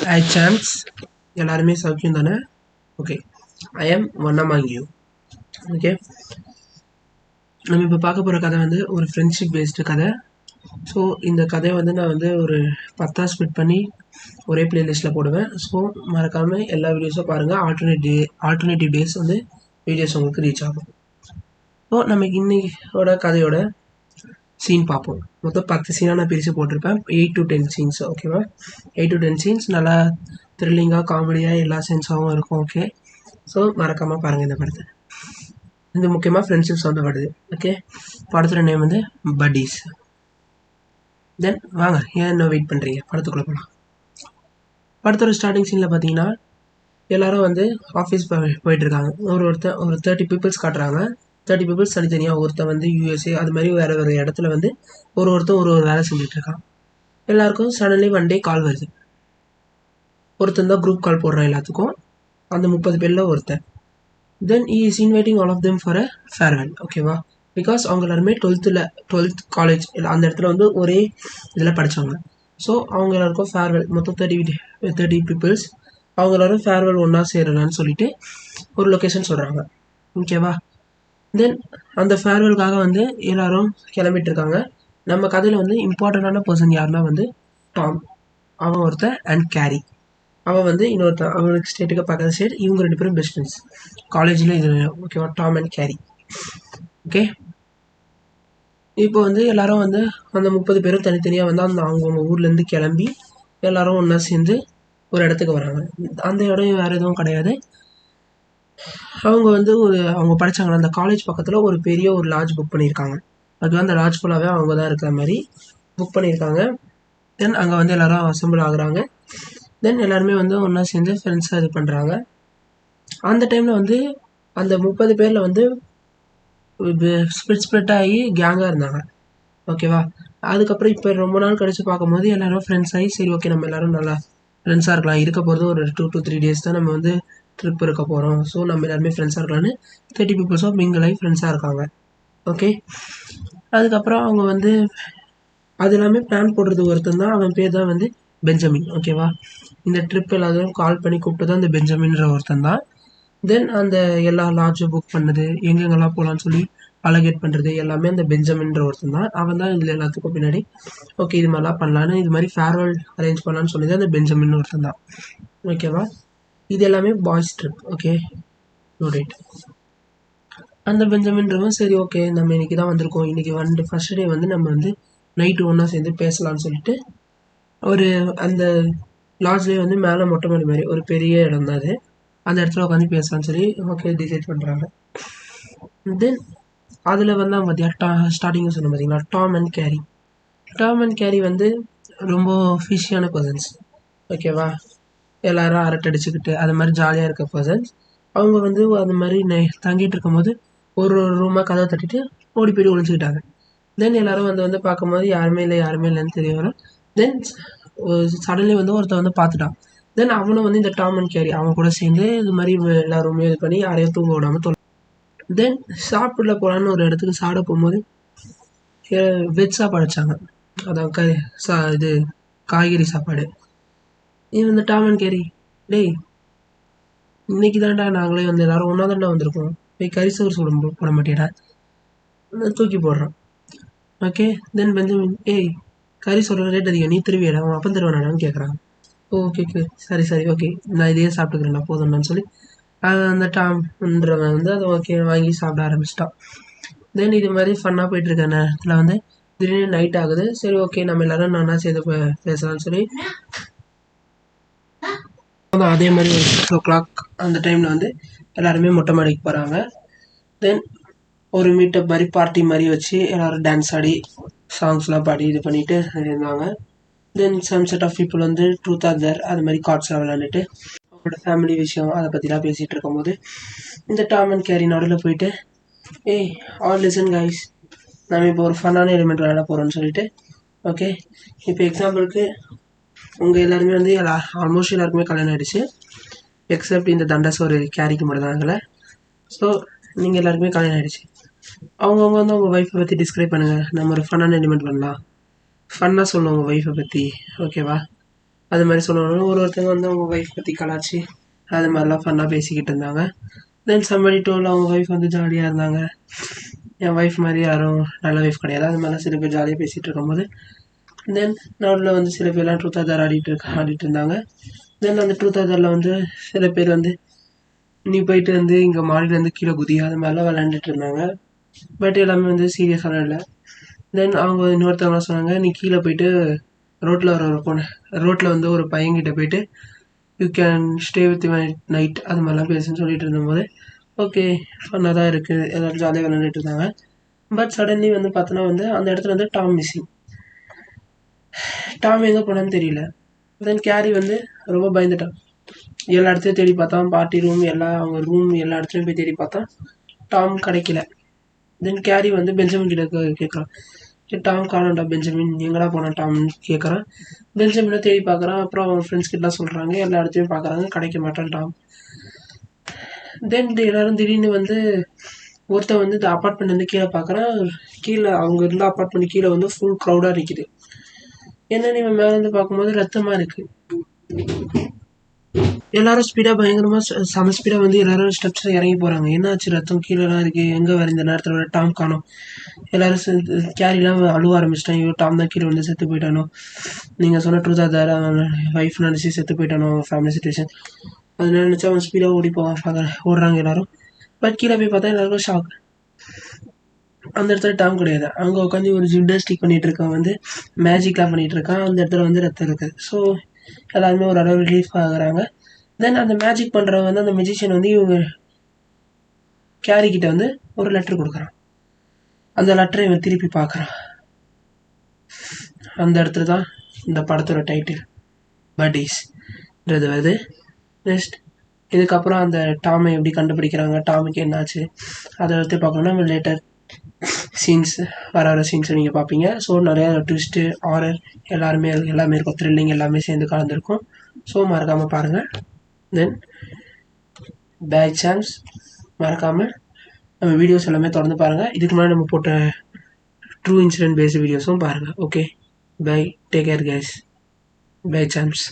Hi champs, எல்லாருமே சௌக்கியம் தானே? Okay, I am one among you. Okay, நம்ம இப்போ பார்க்க போகிற கதை வந்து ஒரு ஃப்ரெண்ட்ஷிப் பேஸ்டு கதை. ஸோ இந்த கதையை வந்து நான் வந்து ஒரு 10 ஸ்பிட் பண்ணி ஒரே பிளேலிஸ்ட்டில் போடுவேன். ஸோ மறக்காமல் எல்லா வீடியோஸும் பாருங்கள். ஆல்டர்னேட்டிவ் டேஸ் வந்து வீடியோஸ் உங்களுக்கு ரீச் ஆகும். ஸோ நமக்கு இன்னையோட கதையோட சீன் பார்ப்போம். மொத்தம் 10 சீனாக நான் பிரித்து போட்டிருப்பேன். 8 to 10 சீன்ஸ். ஓகேவா? 8 to 10 சீன்ஸ் நல்லா த்ரில்லிங்காக காமெடியாக எல்லா சென்ஸாகவும் இருக்கும். ஓகே, ஸோ மறக்காமல் பாருங்கள் இந்த படத்தை. இது முக்கியமாக ஃப்ரெண்ட்ஷிப்ஸ் வந்து வருது. ஓகே, படத்தோட நேம் வந்து பட்டீஸ். தென் வாங்க, ஏன் இன்னும் வெயிட் பண்ணுறீங்க, படத்துக்குள்ளே போகலாம். படத்தோட ஸ்டார்டிங் சீனில் பார்த்தீங்கன்னா எல்லாரும் வந்து ஆஃபீஸ் போயிட்டுருக்காங்க. ஒரு 30 பீப்புள்ஸ் காட்டுறாங்க. 30 பீப்புள்ஸ் தனித்தனியாக. ஒருத்தன் வந்து யூஎஸ்ஏ அது மாதிரி வேறு இடத்துல வந்து ஒருத்தர் ஒரு வேலை செஞ்சுட்ருக்கான். எல்லாருக்கும் சடன்லி ஒன் டே கால் வருது. ஒருத்தன் தான் குரூப் கால் போடுறான் எல்லாத்துக்கும். அந்த 30 பேரில் ஒருத்தன். தென் he is inviting all of them for a farewell. ஓகேவா? பிகாஸ் அவங்க எல்லாருமே 12th காலேஜ் அந்த இடத்துல வந்து ஒரே இதில் படித்தவங்க. ஸோ அவங்க எல்லாருக்கும் ஃபேர்வெல். மொத்தம் 30 பீப்புள்ஸ். அவங்க எல்லாரும் ஃபேர்வெல் ஒன்றா சேரலான்னு சொல்லிட்டு ஒரு லொக்கேஷன் சொல்கிறாங்க. ஓகேவா? தென் அந்த ஃபேர்வெலுக்காக வந்து எல்லாரும் கிளம்பிட்டு இருக்காங்க. நம்ம கதையில் வந்து இம்பார்ட்டண்ட்டான பர்சன் யாருன்னா வந்து டாம், அவன் ஒருத்தன், அண்ட் கேரி, அவன் வந்து இன்னொருத்தன். அவனுக்கு ஸ்டேட்டுக்கு பக்கத்து ஸ்டேட். இவங்க 2 பேரும் பெஸ்ட் ஃப்ரெண்ட்ஸ் காலேஜில். இது ஓகேவா? Tom and carry. ஓகே, இப்போ வந்து எல்லாரும் வந்து அந்த 30 பேரும் தனித்தனியாக வந்து அவங்கவுங்க ஊர்லேருந்து கிளம்பி எல்லாரும் ஒன்றா சேர்ந்து ஒரு இடத்துக்கு வராங்க. அந்த இடம் வேறு எதுவும் கிடையாது. அவங்க வந்து அவங்க படித்தாங்களா அந்த காலேஜ் பக்கத்தில் ஒரு பெரிய ஒரு லாட்ஜ் புக் பண்ணியிருக்காங்க. அதுக்கு அந்த லாட்ஜ் ஃபுல்லாகவே அவங்க தான் இருக்கிற மாதிரி புக் பண்ணியிருக்காங்க. தென் அங்கே வந்து எல்லோரும் அசம்பிள் ஆகுறாங்க. தென் எல்லாருமே வந்து ஒன்றா சேர்ந்து ஃப்ரெண்ட்ஸாக இது பண்ணுறாங்க. அந்த டைமில் வந்து அந்த 30 பேரில் வந்து ஸ்ப்ளிட் ஆகி கேங்காக இருந்தாங்க. ஓகேவா? அதுக்கப்புறம் இப்போ ரொம்ப நாள் கழித்து பார்க்கும்போது எல்லோரும் ஃப்ரெண்ட்ஸ் ஆகி சரி ஓகே நம்ம எல்லோரும் நல்லா ஃப்ரெண்ட்ஸாக இருக்கலாம். இருக்க போகிறது ஒரு 2 to 3 days தான் நம்ம வந்து ட்ரிப் இருக்க போகிறோம். ஸோ நம்ம எல்லாருமே ஃப்ரெண்ட்ஸாக இருக்கலாம்னு 30 பீப்புள்ஸும் மிங்கிள் ஆகி ஃப்ரெண்ட்ஸாக இருக்காங்க. ஓகே, அதுக்கப்புறம் அவங்க வந்து அது எல்லாமே பிளான் போடுறது ஒருத்தன் தான். அவன் பேர் தான் வந்து பெஞ்சமின். ஓகேவா? இந்த ட்ரிப் எல்லாத்தையும் கால் பண்ணி கூப்பிட்டு தான் இந்த பெஞ்சமின்ற ஒருத்தன் தான். தென் அந்த எல்லா லாட்ஜும் புக் பண்ணது, எங்கெங்கெல்லாம் போகலான்னு சொல்லி அலகேட் பண்ணுறது எல்லாமே அந்த பெஞ்சமின்ற ஒருத்தன் தான். அவன் தான் இதில் எல்லாத்துக்கும் பின்னாடி ஓகே இது மாதிரிலாம் பண்ணலான்னு இது மாதிரி ஃபேர்வெல் அரேஞ்ச் பண்ணலான்னு சொல்லி தான் அந்த பெஞ்சமின் ஒருத்தன் தான். ஓகேவா? இது எல்லாமே boys trip. Okay, no date. அந்த பெஞ்சமின்றவன் சரி ஓகே நம்ம இன்றைக்கி தான் வந்திருக்கோம், இன்றைக்கி வந்து ஃபஸ்ட் டே வந்து நம்ம வந்து நைட்டு ஒன்றா சேர்ந்து பேசலான்னு சொல்லிட்டு ஒரு அந்த லாட்ஜ்லேயே வந்து மேலே மொட்டை மாடி மாதிரி ஒரு பெரிய இடம் தான் அது. அந்த இடத்துல உட்காந்து பேசலான்னு சொல்லி ஓகே டிசைட் பண்ணுறாங்க. தென் அதில் வந்து அவங்க ஸ்டார்டிங்கு சொன்ன பார்த்தீங்களா Tom and carry. Tom and carry வந்து ரொம்ப ஃபிஷியான பர்சன்ஸ். ஓகேவா? எல்லாரும் அரட்டை அடிச்சுக்கிட்டு அது மாதிரி ஜாலியாக இருக்க பர்சன்ஸ். அவங்க வந்து அது மாதிரி தங்கிட்டு இருக்கும்போது ஒரு ரூமாக கதவை தட்டிட்டு ஓடி போய் ஒழிச்சுக்கிட்டாங்க. தென் எல்லாரும் வந்து பார்க்கும்போது யாருமே இல்லைன்னு தெரிய வரும். தென் சடன்லி வந்து ஒருத்தன் வந்து பார்த்துட்டான். தென் அவனும் வந்து இந்த டாம் அண்ட் கேரி அவங்க கூட சேர்ந்து இது மாதிரி எல்லா ரூமையும் இது பண்ணி யாரையும் தூங்க விடாமல் தென் சாப்பிட போகலான்னு ஒரு இடத்துக்கு சாப்பிட போகும்போது வெஜ் சாப்பாடு வச்சாங்க. அதான் இது காய்கறி சாப்பாடு. இந்த டாம் அண்ட் கேரி டேய் இன்னைக்கு தான்டா நாங்களே வந்து எல்லாரும் ஒன்றா தான்டா வந்திருக்கோம், போய் கறி சோறு போட மாட்டேடா தூக்கி போடுறான். ஓகே, தென் பெஞ்சமின் ஏய் கறி சோறு ரேட் அதிகம், நீ திருவியடா அவன் அப்பன் தருவானாடான்னு கேட்குறாங்க. ஓகே சரி ஓகே நான் இதையே சாப்பிட்டுக்கிறேன்டா போதும்டான்னு சொல்லி அந்த டாம்ன்றவன் வந்து அதை ஓகே வாங்கி சாப்பிட ஆரம்பிச்சிட்டான். தென் இது மாதிரி ஃபன்னாக போயிட்டுருக்க நேரத்தில் வந்து திடீர்னு நைட் ஆகுது. சரி ஓகே நம்ம எல்லோரும் நானா சேர்ந்து பேசலாம்னு சொல்லி அதே மாதிரி 6 o'clock அந்த டைமில் வந்து எல்லாருமே மொட்டை மாடிக்கு போகிறாங்க. தென் ஒரு மீட்டப் மாதிரி பார்ட்டி மாதிரி வச்சு எல்லோரும் டான்ஸ் ஆடி சாங்ஸ்லாம் பாடி இது பண்ணிட்டு இருந்தாங்க. Then some set of people வந்து ட்ரூத் ஆர் தேர் அது மாதிரி கார்ட்ஸ்லாம் விளையாண்டுட்டு அவங்களோட ஃபேமிலி விஷயம் அதை பற்றிலாம் பேசிகிட்டு இருக்கும்போது இந்த டாம் அண்ட் கேரி நடுவில் போயிட்டு ஏய் ஆல் லிசன் கைஸ், நம்ம இப்போ ஒரு ஃபன்னான எலிமெண்ட் விளையாட போகிறோம்னு சொல்லிட்டு ஓகே இப்போ எக்ஸாம்பிளுக்கு உங்கள் எல்லாருமே வந்து ஆல்மோஸ்ட் எல்லாருக்குமே கல்யாணம் ஆகிடுச்சு எக்ஸப்ட் இந்த தண்டஸ் ஒரு கேரிக்கு மட்டும் தான் ஆகலை. ஸோ நீங்கள் எல்லாருக்குமே கல்யாணம் ஆகிடுச்சு. அவங்கவுங்க வந்து உங்கள் ஒய்ஃபை பற்றி டிஸ்கிரைப் பண்ணுங்கள். நம்ம ஒரு ஃபன்னான எலிமெண்ட் பண்ணலாம். ஃபன்னாக சொல்லணும் உங்கள் ஒய்ஃபை பற்றி. ஓகேவா? அது மாதிரி சொல்லுவாங்க. ஒருத்தவங்க வந்து அவங்க ஒய்ஃப் பற்றி கலாச்சி அது மாதிரிலாம் ஃபன்னாக பேசிக்கிட்டு இருந்தாங்க. தென் சம்படி டோல் அவங்க ஒய்ஃப் வந்து ஜாலியாக இருந்தாங்க. என் ஒய்ஃப் மாதிரி யாரும் நல்ல ஒய்ஃப் கிடையாது. அது மாதிரிலாம் சில பேர் ஜாலியாக பேசிகிட்டு இருக்கும்போது தென் நடுவில் வந்து சில பேர்லாம் ட்ரூத் ஆர் ஆடிட்டு இருந்தாங்க. தென் அந்த ட்ரூத் ஆரில் வந்து சில பேர் வந்து நீ போயிட்டு வந்து இங்கே மாடியிலேருந்து கீழே குதி அது மாதிரிலாம் விளையாண்டுட்டு இருந்தாங்க. பட் எல்லாமே வந்து சீரியஸான இல்லை. தென் அவங்க இன்னொருத்தவங்க சொன்னாங்க, நீ கீழே போயிட்டு ரோட்டில் வர ஒரு பொண்ணு ரோட்டில் வந்து ஒரு பையன்கிட்ட போயிட்டு you can stay with night அது மாதிரிலாம் பேசுன்னு சொல்லிட்டு இருந்தபோது ஓகே ஃபன்னாக தான் இருக்குது, எல்லோரும் ஜாலியாக விளையாண்டுட்டு இருந்தாங்க. பட் சடன்லி வந்து பார்த்தோன்னா வந்து அந்த இடத்துல வந்து டாம் மிஸ்ஸிங். டாம் எங்கே போனான்னு தெரியல. தென் கேரி வந்து ரொம்ப பயந்துட்டான். எல்லா இடத்துலையும் தேடி பார்த்தான், பார்ட்டி ரூம் அவங்க ரூம் எல்லா இடத்துலையும் போய் தேடி பார்த்தான். டாம் கிடைக்கல. தென் கேரி வந்து பெஞ்சமின் கிட்ட கேட்குறான், டாம் காணோம்டா, பெஞ்சமின் எங்கடா போனான் டாம்னு கேட்குறான். பெஞ்சமினை தேடி பார்க்குறான். அப்புறம் அவன் ஃப்ரெண்ட்ஸ் கிட்டலாம் சொல்கிறாங்க, எல்லா இடத்தையும் பார்க்குறாங்க, கிடைக்க மாட்டான் டாம். தென் எல்லாரும் திடீர்னு வந்து ஒருத்தன் வந்து இந்த அப்பார்ட்மெண்ட் வந்து கீழே பார்க்குறான். கீழே அவங்க இருந்த அப்பார்ட்மெண்ட் கீழே வந்து ஃபுல் க்ரௌடாக இருக்குது. என்னன்னு இவன் மேலே வந்து பார்க்கும்போது ரத்தமாக இருக்குது. எல்லாரும் ஸ்பீடாக பயங்கரமாக செம ஸ்பீடாக வந்து எல்லாரும் ஸ்டெப்ஸில் இறங்கி போகிறாங்க. என்னாச்சு, ரத்தம் கீழேலாம் இருக்குது, எங்கே வர இந்த நேரத்தில் வர டாம் காணோம். எல்லாரும் கேரிலாம் அழுவ ஆரம்பிச்சிட்டான். ஐயோ டாம் தான் கீழே வந்து செத்து போயிட்டானோ, நீங்கள் சொன்ன ட்ரூத் ஆதார் அவன் ஒய்ஃப் நினச்சி செத்து போயிட்டானோ, ஃபேமிலி சுச்சுவேஷன் அது நினச்சி அவன் ஸ்பீடாக ஓடி போவான். ஓடுறாங்க எல்லாரும். பட் கீழே போய் பார்த்தா எல்லாருக்கும் ஷாக். அந்த இடத்துல டாம் கிடையாது. அங்கே உட்காந்து ஒரு ஜிம்னாஸ்டிக் பண்ணிகிட்டு இருக்கான், வந்து மேஜிக்லாம் பண்ணிகிட்டு இருக்கான். அந்த இடத்துல வந்து ரத்தம் இருக்குது. ஸோ எல்லாருமே ஒரு அளவு ரிலீஃப் ஆகுறாங்க. தென் அந்த மேஜிக் பண்ணுறவங்க வந்து அந்த மெஜிஷியன் வந்து இவங்க கேரிக்கிட்ட வந்து ஒரு லெட்டர் கொடுக்குறான். அந்த லெட்டரை இவன் திருப்பி பார்க்குறான். அந்த இடத்துல தான் இந்த படத்தோட டைட்டில் பட்டீஸ்ன்றது வருது. நெக்ஸ்ட் இதுக்கப்புறம் அந்த டாமை எப்படி கண்டுபிடிக்கிறாங்க, டாமுக்கு என்னாச்சு, அதை வந்து பார்க்கணுன்னா நம்ம லேட்டர் சீன்ஸ் வர சீன்ஸை நீங்கள் பார்ப்பீங்க. ஸோ நிறையா ட்விஸ்ட்டு ஹாரர் எல்லாமே இருக்கும், த்ரில்லிங் எல்லாமே சேர்ந்து கலந்துருக்கும். ஸோ மறக்காமல் பாருங்கள். தென் பை சான்ஸ் மறக்காமல் நம்ம வீடியோஸ் எல்லாமே தொடர்ந்து பாருங்கள். இதுக்கு முன்னாடி நம்ம போட்ட ட்ரூ இன்சிடென்ட் பேஸ்டு வீடியோஸும் பாருங்கள். Okay bye, take care guys, bye chance.